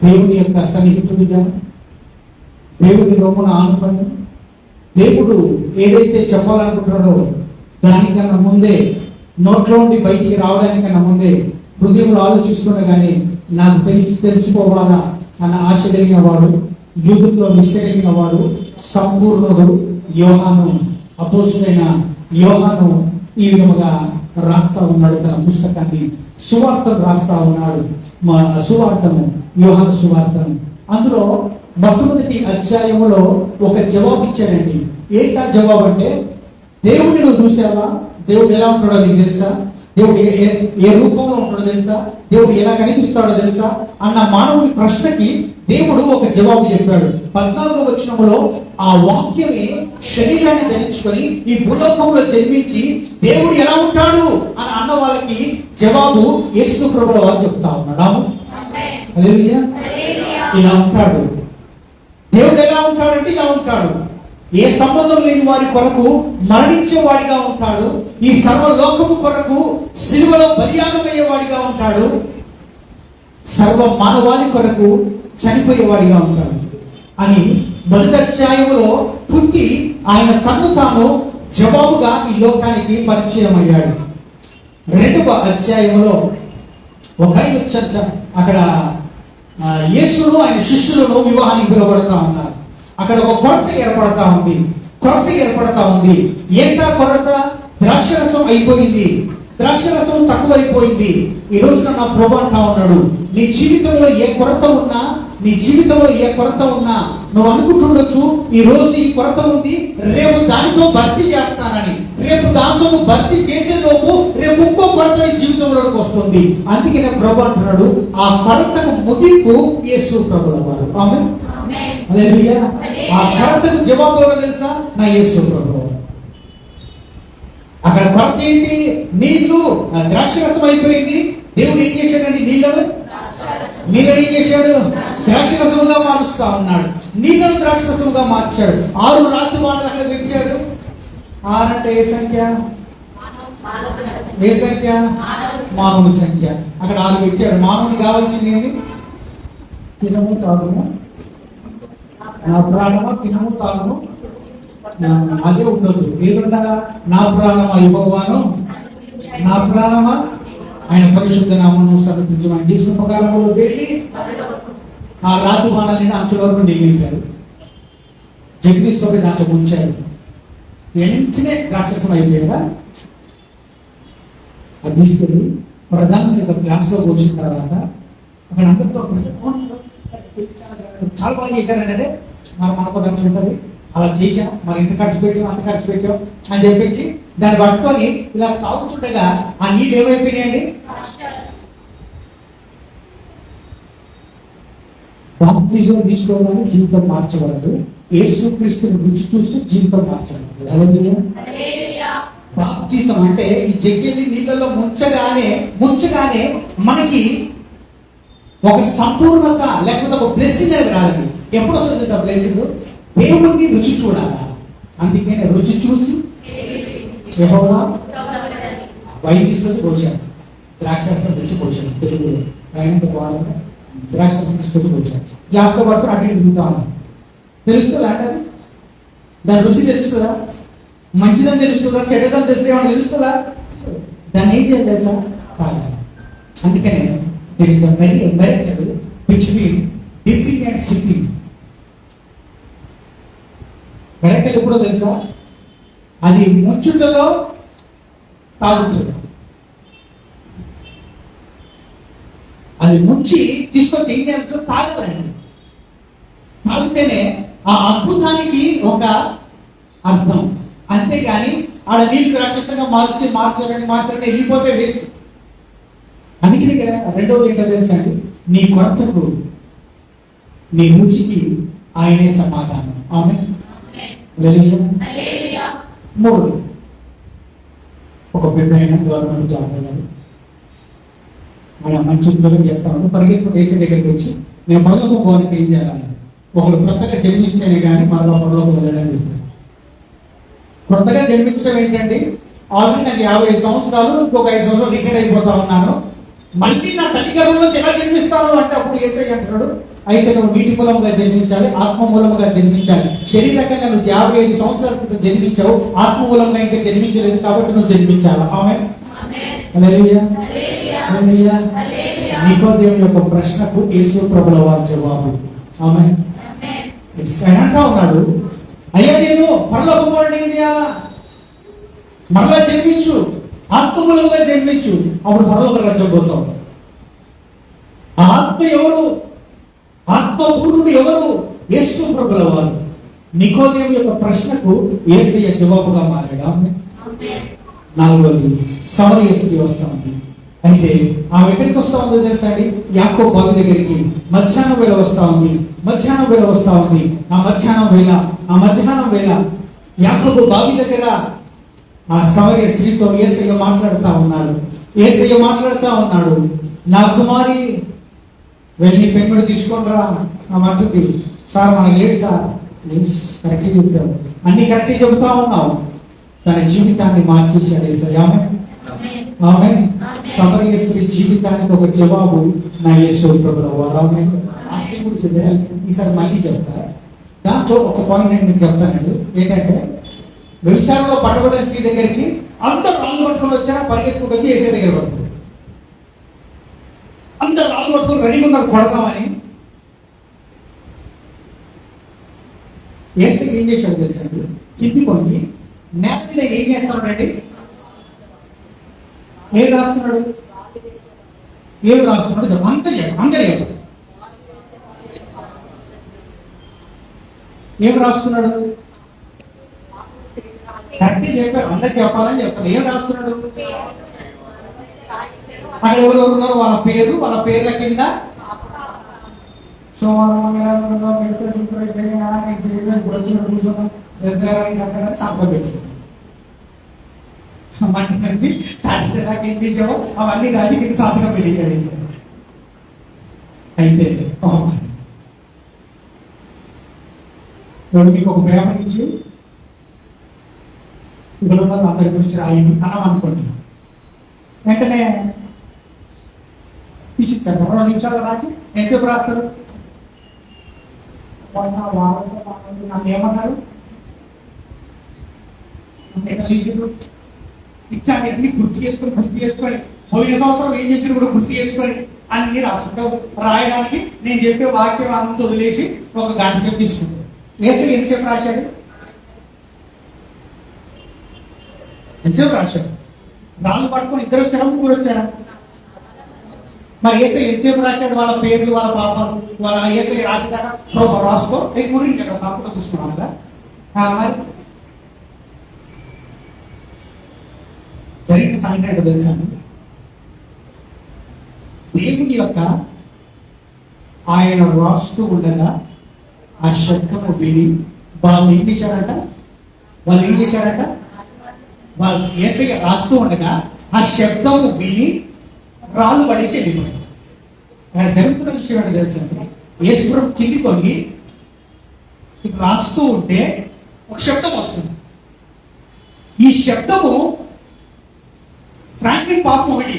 దేవుని యొక్క సన్నిహితుడిగా, దేవుని రొమ్మున ఆనుకొని దేవుడు ఏదైతే చెప్పాలనుకుంటున్నాడో దానికన్నా ముందే, నోట్లో నుండి బయటికి రావడానికన్నా ముందే హృదయంలో ఆలోచిస్తుండగానే నాకు తెలుసుకోవాలా అన్న ఆశ కలిగిన వాడు, యూదుల్లో నిష్ట కలిగిన వాడు, సంపూర్ణుడు యోహాను. అపోస్తులైన యోహాను ఈ విధముగా రాస్తా ఉన్నాడు. తన పుస్తకాన్ని సువార్తను రాస్తా ఉన్నాడు. మా సువార్తను, యోహాను సువార్తను. అందులో మొట్టమొదటి అధ్యాయములో ఒక జవాబు ఇచ్చాడండి. ఏంటా జవాబు అంటే, దేవుడిని నువ్వు చూసావా? దేవుడు ఎలా ఉంటాడో నీకు తెలుసా? దేవుడు ఏ రూపంలో ఉంటాడో తెలుసా? దేవుడు ఎలా కనిపిస్తాడో తెలుసా అన్న మానవుని ప్రశ్నకి దేవుడు ఒక జవాబు చెప్పాడు. 14వ వచనంలో ఆ వాక్యమే శరీరాన్ని ధరించుకొని ఈ భూలోకంలో జన్మించి దేవుడు ఎలా ఉంటాడు అని అన్న వాళ్ళకి జవాబు యేసు ప్రభువుల వారు చెప్తా ఉన్నాడు. హల్లెలూయా. ఇలా ఉంటాడు దేవుడు. ఎలా ఉంటాడంటే ఇలా ఉంటాడు. ఏ సంబంధం లేని వారి కొరకు మరణించే వాడిగా ఉంటాడు. ఈ సర్వలోకము కొరకు సిలువలో బలియాగమయ్యేవాడిగా ఉంటాడు. సర్వ మానవాళి కొరకు చనిపోయేవాడిగా ఉంటాడు అని మొదటి అధ్యాయంలో పుట్టి ఆయన తన్ను తాను జవాబుగా ఈ లోకానికి పరిచయం అయ్యాడు. 2వ అధ్యాయంలో ఒక వచ్చంట అక్కడ యేసును ఆయన శిష్యులను వివాహానికి పిలువబడతా ఉన్నారు. అక్కడ ఒక కొరత ఏర్పడతా ఉంది. ఏంటా కొరత? ద్రాక్షరసం అయిపోయింది, ద్రాక్షరసం తక్కువైపోయింది. ఈ రోజున నా ప్రభువు అంటా ఉన్నాడు, నీ జీవితంలో ఏ కొరత ఉన్నా నువ్వు అనుకుంటుండొచ్చు ఈ రోజు ఈ కొరత ఉంది, రేపు దానితో భర్తీ చేస్తానని. రేపు దాంతో నువ్వు భర్తీ చేసేలోపు రేపు ఇంకో కొరత నీ జీవితంలోకి వస్తుంది. అందుకే నేను ప్రభు అంటున్నాడు, ఆ కొరతకు ముగింపు యేసు ప్రభువుల వారు. ఆమేన్. హల్లెలూయా. ఆ కొరతకు జవాబు ఎవరో తెలుసా? నా యేసు ప్రభువు. అక్కడ కొరత ఏంటి? నీళ్లు ద్రాక్షరసం అయిపోయింది. దేవుడు ఏం చేశాడండి? నీళ్ళని ఏం చేశాడు? ద్రాక్షరసముగా మారుస్తా ఉన్నాడు. నీళ్ళను ద్రాక్షరసముగా మార్చాడు. 6 రాత్రి వానలు అక్కడ పెట్టాడు. 6 అంటే ఏ సంఖ్య? మానవుని సంఖ్య. అక్కడ 6 పెట్టాడు. మానవుని కావాల్సింది ఏమి? తినము తాగుము, నా ప్రాణమా తినము తాగుము, అదే ఉండొద్దు. ఏదుండగా నా ప్రాణమా యెహోవాను, నా ప్రాణమా ఆయన పరిశుద్ధ నామమును సమర్పించు. ఆయన తీసుకున్న ప్రకారంలో వెళ్ళి ఆ రాత్రి బాణాలని అంచుల వరకు నిలిపారు. జగదీశ్వరుడు దాంట్లో ముంచారు. వెంటనే రాక్షసం అయిపోయారా? అది తీసుకెళ్ళి ప్రధాన గ్లాస్లో పోసిన తర్వాత అక్కడ అందరితో చాలా బాగా చేశారంటే మనకు ఉంటుంది. అలా చేశాం, మరి ఇంత ఖర్చు పెట్టాం అంత ఖర్చు పెట్టాం అని చెప్పేసి దాన్ని పట్టుకొని ఇలా తాగుతుండగా ఆ నీళ్ళు ఏమైపోయినాయండి? బాప్తిజం తీసుకోవడానికి జీవితం మార్చబడదు. యేసుక్రీస్తుని రుచి చూస్తూ జీవితం మార్చబడదు. బాప్తిజం అంటే ఈ జగ్గిని నీళ్ళలో ముంచగానే మనకి ఒక సంపూర్ణత లేకపోతే ఒక బ్లెస్సింగ్ అనేది రాదండి. ఎప్పుడు వస్తుంది సార్ బ్లెస్సింగ్? దేవుడిని రుచి చూడాలా. అందుకే రుచి చూసి యెహోవా వైన్ తీసుకొని పోసాడు, ద్రాక్షరసం తెచ్చి పోసాడు. తెలుగులో ద్రాక్షరసం తీసుకొని పోసాడు. గ్లాస్తో పట్టుకుని అటు తిరుగుతా ఉన్నాం. తెలుస్తుందా అంటే దాని రుచి తెలుస్తుందా? మంచిదని తెలుస్తుందా? చెడ్డదని తెలుస్తుందా? ఏమన్నా తెలుస్తుందా? దాన్ని ఏం చేయాలి తెలుసా? కాదు. అందుకనే there is a very American between dipping and sipping. వెనకలు ఎప్పుడో తెలుసా? అది ముంచుటలో తాగుతుంది. అది ముంచి తీసుకొచ్చి ఏం చేయాల్సి తాగదండి. తాగితేనే ఆ అద్భుతానికి ఒక అర్థం. అంతే అంతేగాని ఆడ నీళ్ళు రాక్షసంగా మార్చాలని వెళ్ళిపోతే వేస్ట్. అందుకని కదా రెండవది ఏంటో తెలుసా అండి, నీ కొరతకు నీ రుచికి ఆయనే సమాధానం. ఆమేన్. హల్లెలూయా. మూడు, ఒక పెద్ద అయిన గవర్నమెంట్ జాబ్ అయ్యారు. ఆయన మంచి ఉద్యోగం చేస్తాను, పరిగెత్తుకు వేసే దగ్గరికి వచ్చి నేను పరలోకం పోవాలని ఏం చేయాలి, ఒకరు కొత్తగా జన్మిస్తేనే కానీ మరో పరలోకం వెళ్ళాలని చెప్పారు. కొత్తగా జన్మించడం ఏంటండి, ఆల్రెడీ నాకు 50 సంవత్సరాలు, ఇంకొక 5 సంవత్సరాలు రిటైర్ అయిపోతా ఉన్నాను, మళ్ళీ నా తల్లి గర్భంలో ఎలా జన్మిస్తాను అంటే అప్పుడు యేసయ్య అంటున్నాడు, అయితే నువ్వు నీటి మూలముగా జన్మించాలి, ఆత్మ మూలముగా జన్మించాలి. శరీరకంగా నువ్వు 55 సంవత్సరాల క్రితం జన్మించావు, ఆత్మ మూలంగా ఇంకా జన్మించలేదు కాబట్టి నువ్వు జన్మించాలా. ఆమేన్. హల్లెలూయా. హల్లెలూయా. నికోదేము యొక్క ప్రశ్నకు యేసు ప్రభుల వారి జవాబు. ఆమేన్. ఆయన అంటా ఉన్నాడు, అయ్యా నేను పరలోకం ఏం చేయాలా, మరలా జన్మించు, ఆత్మమూలముగా జన్మించు, అప్పుడు పరలోక రాజ్యం పోతావు. ఆ ఆత్మ ఎవరు, ఆత్మపూర్ణుడు ఎవరు, యేసు ప్రభుల వారు. నికోదేము యొక్క ప్రశ్నకు యేసయ్య జవాబుగా మారాడు. నాలుగోది, సమరయ స్త్రీ వస్తా ఉంది. అయితే ఆమె ఎక్కడికి వస్తా ఉందో తెలుసా అండి, యాకోబు బావి దగ్గరికి మధ్యాహ్నం వేళ వస్తా ఉంది. ఆ మధ్యాహ్నం వేళ యాకోబు బావి దగ్గర ఆ సమరయ స్త్రీతో యేసయ్య మాట్లాడుతా ఉన్నాడు. నా కుమారి వెళ్ళి పెన్నుడు తీసుకొని రా ఆ మట్టుకి. సార్ మనకి లేడు సార్, కరెక్ట్గా చెప్పావు, అన్ని కరెక్ట్గా చెబుతా ఉన్నావు. తన జీవితాన్ని మార్చేశాడు యేసయ్య. ఆమేన్. సమరయ స్త్రీ జీవితానికి ఒక జవాబు నా యేసు ప్రభుల వారు. ఈసారి మళ్ళీ చెప్తా, దాంట్లో ఒక పాయింట్ నేను మీకు చెప్తానండి. ఏంటంటే వ్యభిచారంలో పట్టబడిన స్త్రీ దగ్గరికి అందరూ రాళ్ళు పట్టుకొని వచ్చారా, పరిగెత్తుకుంటూ వచ్చి యేసయ్య దగ్గర పడుతుంది. అందరూ రాళ్ళు పట్టుకొని రెడీగా ఉన్నారు కొడదామని. యేసయ్య ఏం చేశాడు తెలుసండి, కింది కొని నేల మీద ఏం చేస్తున్నాడండి, ఏం రాస్తున్నాడు అందరూ ఏం రాస్తున్నాడు, కరెక్ట్ చెప్పారు, అందరు చెప్పాలని చెప్తాడు. ఏం రాస్తున్నాడు, అక్కడ ఎవరెవరు ఉన్నారు వాళ్ళ పేర్ల కింద అవన్నీ రాసి కింద సాధకం పెట్టించాడు. అయితే మీకు ఒక పేపర్ ఇచ్చి ఇక్కడ అందరి గురించి రాయండి అన్నాం అనుకోండి, వెంటనే తీసిస్తారు. 2 నిమిషాలు రాసి ఎంతసేపు రాస్తారు, నన్ను ఏమన్నారు ఇచ్చాను అన్ని గుర్తు చేసుకొని పోయిన సంవత్సరం ఏం చేసిన కూడా గుర్తు చేసుకొని అన్ని రాసుకుంటావు. రాయడానికి నేను చెప్పే వాక్యం అంత వదిలేసి 1 గంట సేపు తీసుకుంటాను. యేసయ్య ఎంతసేపు రాశాడు, రాళ్ళు పట్టుకొని 2 వచ్చారా 3 వచ్చారా? మరి యేసయ్య ఎంతసేపు రాశాడు, వాళ్ళ పేర్లు వాళ్ళ పాపాలు వాళ్ళ యేసయ్య రాసేదాకా రాసుకో గురించి తప్పకుండా చూస్తున్నాం కదా. మరి జరిగిన సంఘటన ఏంటో తెలుసా, దేవుని యొక్క ఆయన రాస్తూ ఉండగా ఆ శబ్దము విని వాళ్ళు ఏం చేశారంట, వాళ్ళు యేసయ్య రాస్తూ ఉండగా ఆ శబ్దము విని రాళ్ళు పడేసి వెళ్ళిపోయారు. అక్కడ జరుగుతున్న విషయం ఏంటో తెలుసా, యేసు ప్రభు కింది కొని రాస్తూ ఉంటే ఒక శబ్దం వస్తుంది. ఈ శబ్దము ఫ్రాంక్లిన్ పాపం ఒకటి,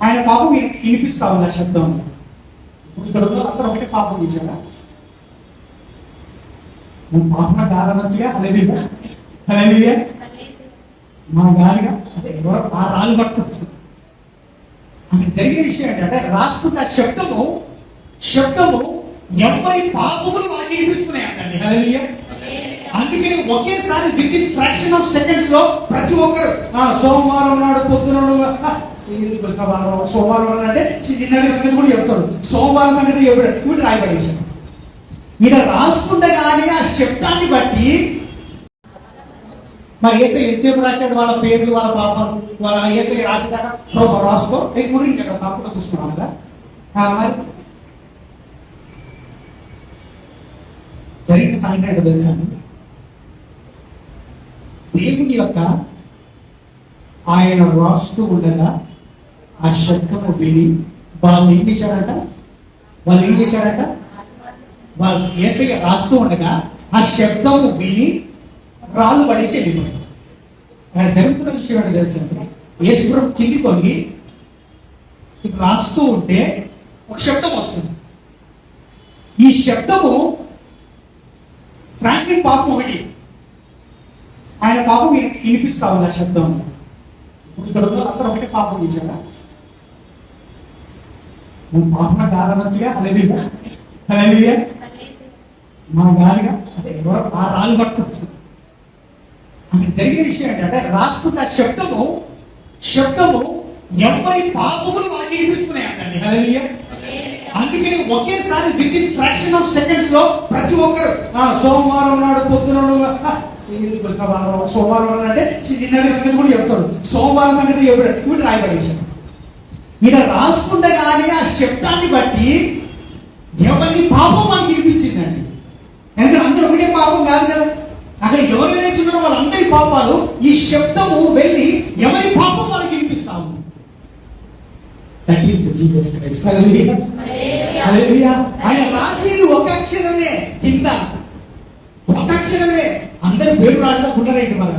ఆయన పాపం వినిపిస్తా ఉంది. ఆ శబ్దం ఇక్కడ అందరూ ఒకటే పాపం చేశారా, పాపన గాలమంచిగా హల్లెలూయా మన గాలిగా అంటే ఎవరో ఆ రాళ్ళు పట్టుకోవచ్చు. అక్కడ జరిగిన విషయం ఏంటంటే రాస్తున్న శబ్దము ఎవరి పాపములు వాళ్ళకి వినిపిస్తున్నాయి అంటండి. హల్లెలూయా. అందుకని ఒకేసారి వితిన్ ఫ్రాక్షన్ ఆఫ్ సెకండ్స్ లో ప్రతి ఒక్కరు సోమవారం నాడు పొద్దున సోమవారం అంటే నిన్నటి సంగతి కూడా చెప్తాడు, సోమవారం సంగతి ఇప్పుడు రాయబడేశాడు. ఈయన రాసుకుంటే కానీ ఆ శబ్దాన్ని బట్టి మరి ఏసై ఎంతసేపు రాశాడు వాళ్ళ పేర్లు వాళ్ళ పాపాలు వాళ్ళ ఏసై రాసేదాకా రాసుకో మురికి కదా తప్పుడు చూస్తున్నాం కదా. మరి జరిగిన సంఘటన ఏంటో తెలుసా? దేవుని యొక్క ఆయన రాస్తూ ఉండగా ఆ శబ్దము విని వాళ్ళు ఏం చేశారట? వాళ్ళు ఏసయ్య రాస్తూ ఉండగా ఆ శబ్దము విని రాళ్ళు పడేసి వెళ్ళిపోయారు. ఆయన జరుగుతున్న విషయం ఏంటో తెలుసా? యేసుప్రభు కింది కొని రాస్తూ ఉంటే ఒక శబ్దం వస్తుంది. ఈ శబ్దము ఫ్రాంక్లిన్ పాపం ఒకటి, ఆయన పాపం వినిపిస్తా ఉంది ఆ శబ్దం. ఇక్కడ అందరూ ఒకటే పాపం చేశారా? పాపన కాదనొచ్చుగా హల్లెలూయా మన గాలిగా అంటే ఎవరో ఆ రాళ్ళు పట్టుకోవచ్చు. అక్కడ జరిగిన విషయం ఏంటంటే రాస్తున్న శబ్దము ఎవరి పాపములు వాళ్ళకి వినిపిస్తున్నాయి అంటండి. హల్లెలూయా. అందుకని ఒకేసారి with in fraction of seconds లో ప్రతి ఒక్కరు సోమవారం నాడు పొద్దున సోమవారం అంటే నిన్నటి సంగతి కూడా చెప్తాడు, సోమవారం సంగతి ఇప్పుడు రాయబడేశాడు. ఈయన రాసుకుంటే కానీ ఆ శబ్దాన్ని బట్టి ఎవరి పాపం మనకి వినిపించిందండి. ఎందుకంటే అందరూ ఒకటే పాపం కాదు కదా, అక్కడ ఎవరు ఏదైతున్నారో వాళ్ళందరి పాపాలు ఈ శబ్దము వెళ్ళి ఎవరి పాపం వాళ్ళకి వినిపిస్తా ఉంది. That is the Jesus Christ. Hallelujah hallelujah. ఆయన రాసేది ఒక అక్షరమే, కింద ఒక అక్షరమే. అందరి పేరు రాసేదాకుంటారా ఏంటి? మన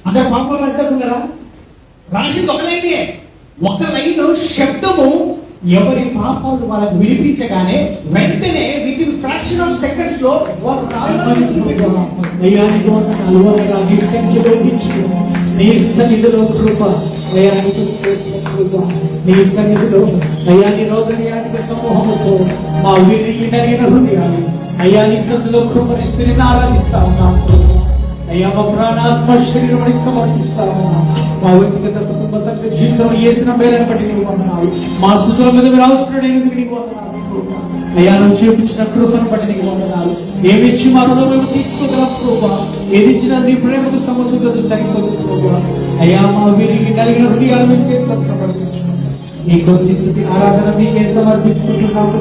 అందరు పాపాలు రాసేదాకుంటారా? రాసింది ఒక లైనే, ఒక లైన్ శబ్దము ఎవరి పాపాలు వాళ్ళకు వినిపించగానే వెంటనే with in fraction of seconds లో వాళ్ళు నీ సన్నిధిలో కృప, నీ సన్నిధిలో అయ్యా నిరోధనయానిక సమూహముతో మా విరిగిన హృదయాలు అయ్యా నీ సన్నిధిలో కృపని ఆరాధిస్తా ఉన్నాం. అయ్యా మా ప్రాణాత్మ శరీరం సమర్పిస్తా ఉన్నాం. మా వ్యక్తిగత కుటుంబ సభ్యుల జీవితం చేసిన మేలను బట్టి నీకు వందనాలు. మా స్థుతుల మీద మీరు అవసరం నీకు వందనాలు. అయ్యా నువ్వు చూపించిన కృపను బట్టి నీకు వందనాలు. ఏమిచ్చి మా హృదయం తీసుకోగలం కృప, ఏది ఇచ్చిన నీ ప్రేమకు సమర్థత సరిపోదు. అయ్యా మా వీరికి కలిగిన హృదయాలు మీ చేతిలో సమర్పించుకున్నాం. నీ కొద్ది స్థితి ఆరాధన మీకే సమర్పించుకుంటున్నాము.